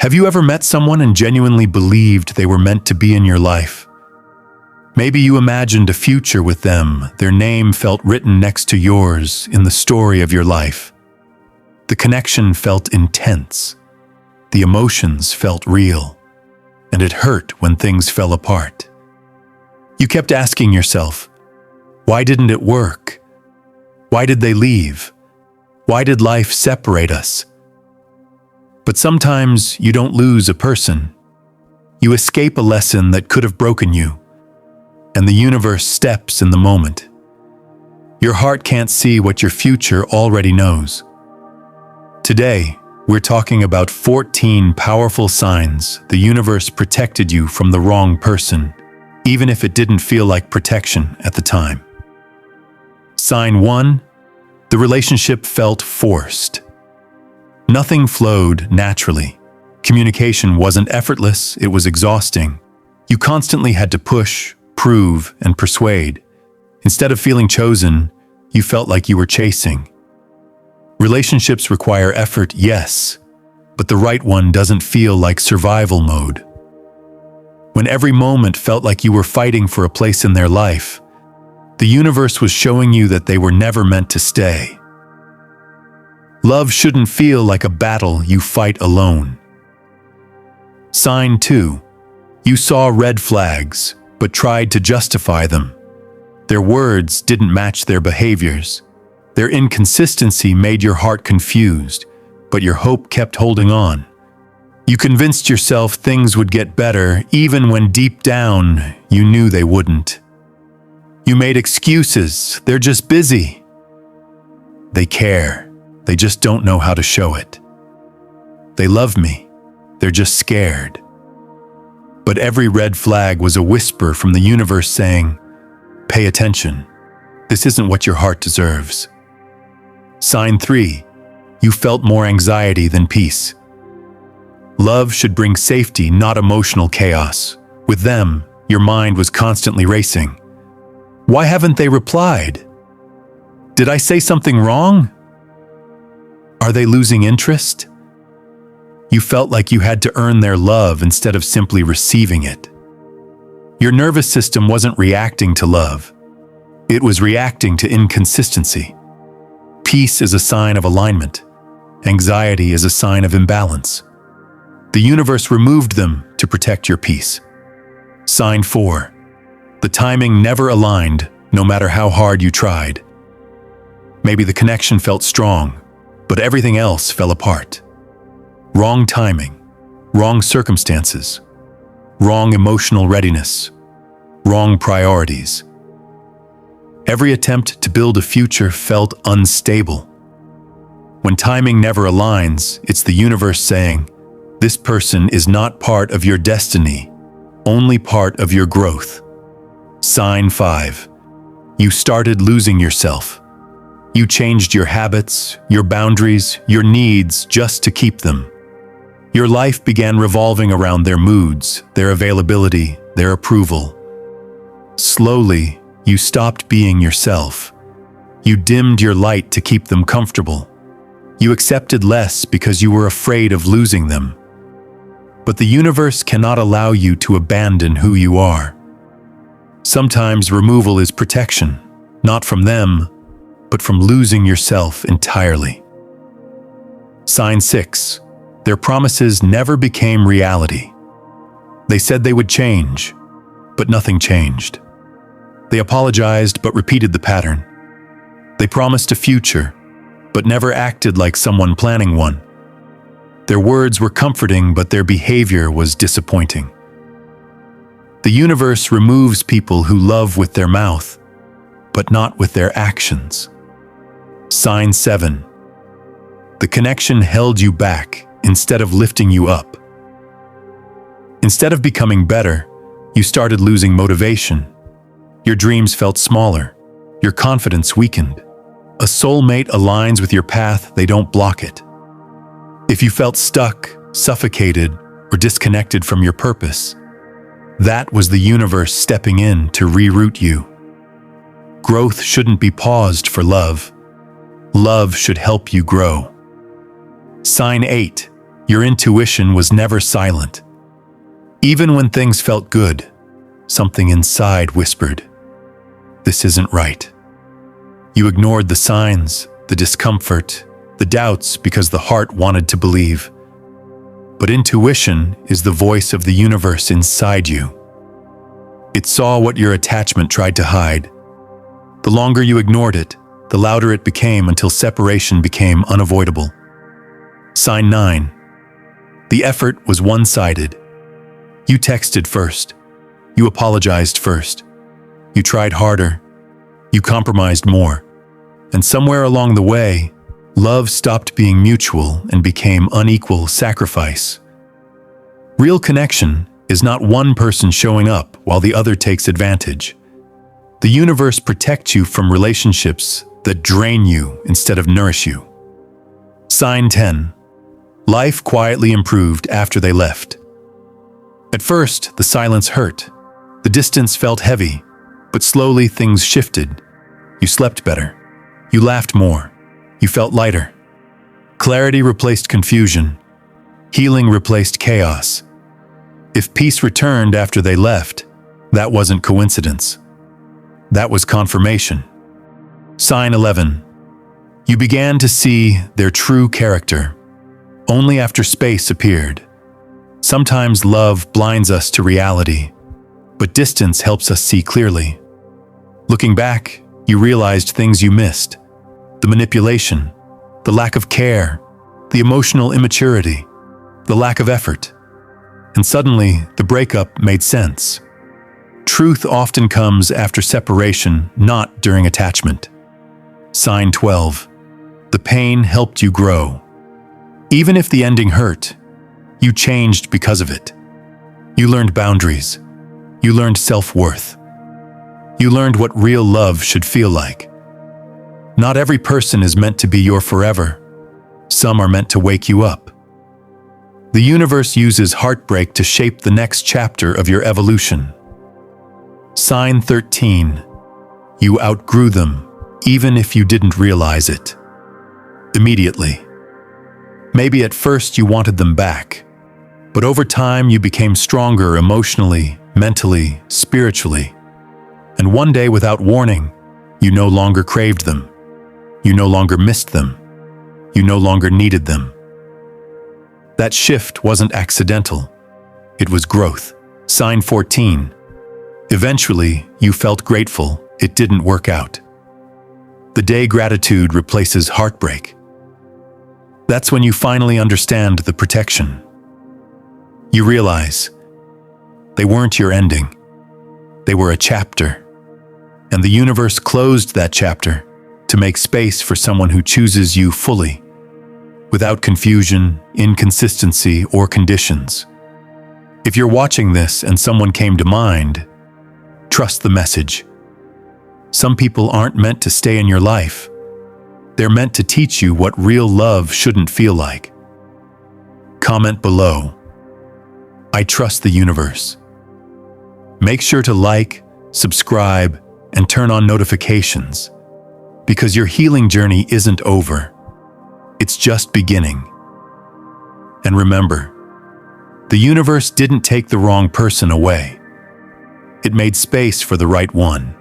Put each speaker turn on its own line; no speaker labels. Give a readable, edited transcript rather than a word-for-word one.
Have you ever met someone and genuinely believed they were meant to be in your life? Maybe you imagined a future with them, their name felt written next to yours in the story of your life. The connection felt intense. The emotions felt real. And it hurt when things fell apart. You kept asking yourself, why didn't it work? Why did they leave? Why did life separate us? But sometimes you don't lose a person. You escape a lesson that could have broken you, and the universe steps in the moment. Your heart can't see what your future already knows. Today, we're talking about 14 powerful signs the universe protected you from the wrong person, even if it didn't feel like protection at the time. Sign 1. The relationship felt forced. Nothing flowed naturally. Communication wasn't effortless, it was exhausting. You constantly had to push, prove, and persuade. Instead of feeling chosen, you felt like you were chasing. Relationships require effort, yes, but the right one doesn't feel like survival mode. When every moment felt like you were fighting for a place in their life, the universe was showing you that they were never meant to stay. Love shouldn't feel like a battle you fight alone. Sign 2. You saw red flags, but tried to justify them. Their words didn't match their behaviors. Their inconsistency made your heart confused, but your hope kept holding on. You convinced yourself things would get better, even when deep down you knew they wouldn't. You made excuses, they're just busy. They care. They just don't know how to show it. They love me. They're just scared. But every red flag was a whisper from the universe saying, pay attention. This isn't what your heart deserves. Sign 3. You felt more anxiety than peace. Love should bring safety, not emotional chaos. With them, your mind was constantly racing. Why haven't they replied? Did I say something wrong? Are they losing interest? You felt like you had to earn their love instead of simply receiving it. Your nervous system wasn't reacting to love. It was reacting to inconsistency. Peace is a sign of alignment. Anxiety is a sign of imbalance. The universe removed them to protect your peace. Sign 4. The timing never aligned, no matter how hard you tried. Maybe the connection felt strong, but everything else fell apart. Wrong timing, wrong circumstances, wrong emotional readiness, wrong priorities. Every attempt to build a future felt unstable. When timing never aligns, it's the universe saying, this person is not part of your destiny, only part of your growth. Sign 5. You started losing yourself. You changed your habits, your boundaries, your needs just to keep them. Your life began revolving around their moods, their availability, their approval. Slowly, you stopped being yourself. You dimmed your light to keep them comfortable. You accepted less because you were afraid of losing them. But the universe cannot allow you to abandon who you are. Sometimes removal is protection, not from them, but from losing yourself entirely. Sign 6. Their promises never became reality. They said they would change, but nothing changed. They apologized but repeated the pattern. They promised a future, but never acted like someone planning one. Their words were comforting, but their behavior was disappointing. The universe removes people who love with their mouth, but not with their actions. Sign 7. The connection held you back instead of lifting you up. Instead of becoming better, you started losing motivation. Your dreams felt smaller. Your confidence weakened. A soulmate aligns with your path, they don't block it. If you felt stuck, suffocated, or disconnected from your purpose, that was the universe stepping in to reroute you. Growth shouldn't be paused for love. Love should help you grow. Sign 8. Your intuition was never silent. Even when things felt good, something inside whispered, "This isn't right." You ignored the signs, the discomfort, the doubts because the heart wanted to believe. But intuition is the voice of the universe inside you. It saw what your attachment tried to hide. The longer you ignored it, the louder it became until separation became unavoidable. Sign 9. The effort was one-sided. You texted first. You apologized first. You tried harder. You compromised more. And somewhere along the way, love stopped being mutual and became unequal sacrifice. Real connection is not one person showing up while the other takes advantage. The universe protects you from relationships that drain you instead of nourish you. Sign 10. Life quietly improved after they left. At first, the silence hurt. The distance felt heavy, but slowly things shifted. You slept better. You laughed more. You felt lighter. Clarity replaced confusion. Healing replaced chaos. If peace returned after they left, that wasn't coincidence. That was confirmation. Sign 11. You began to see their true character. Only after space appeared. Sometimes love blinds us to reality, but distance helps us see clearly. Looking back, you realized things you missed. The manipulation, the lack of care, the emotional immaturity, the lack of effort. And suddenly, the breakup made sense. Truth often comes after separation, not during attachment. Sign 12. The pain helped you grow. Even if the ending hurt, you changed because of it. You learned boundaries. You learned self-worth. You learned what real love should feel like. Not every person is meant to be your forever. Some are meant to wake you up. The universe uses heartbreak to shape the next chapter of your evolution. Sign 13. You outgrew them, even if you didn't realize it. Immediately. Maybe at first you wanted them back, but over time you became stronger emotionally, mentally, spiritually. And one day, without warning, you no longer craved them. You no longer missed them. You no longer needed them. That shift wasn't accidental. It was growth. Sign 14. Eventually, you felt grateful it didn't work out. The day gratitude replaces heartbreak. That's when you finally understand the protection. You realize they weren't your ending. They were a chapter. And the universe closed that chapter to make space for someone who chooses you fully, without confusion, inconsistency, or conditions. If you're watching this and someone came to mind, trust the message. Some people aren't meant to stay in your life. They're meant to teach you what real love shouldn't feel like. Comment below. I trust the universe. Make sure to like, subscribe, and turn on notifications, because your healing journey isn't over. It's just beginning. And remember, the universe didn't take the wrong person away. It made space for the right one.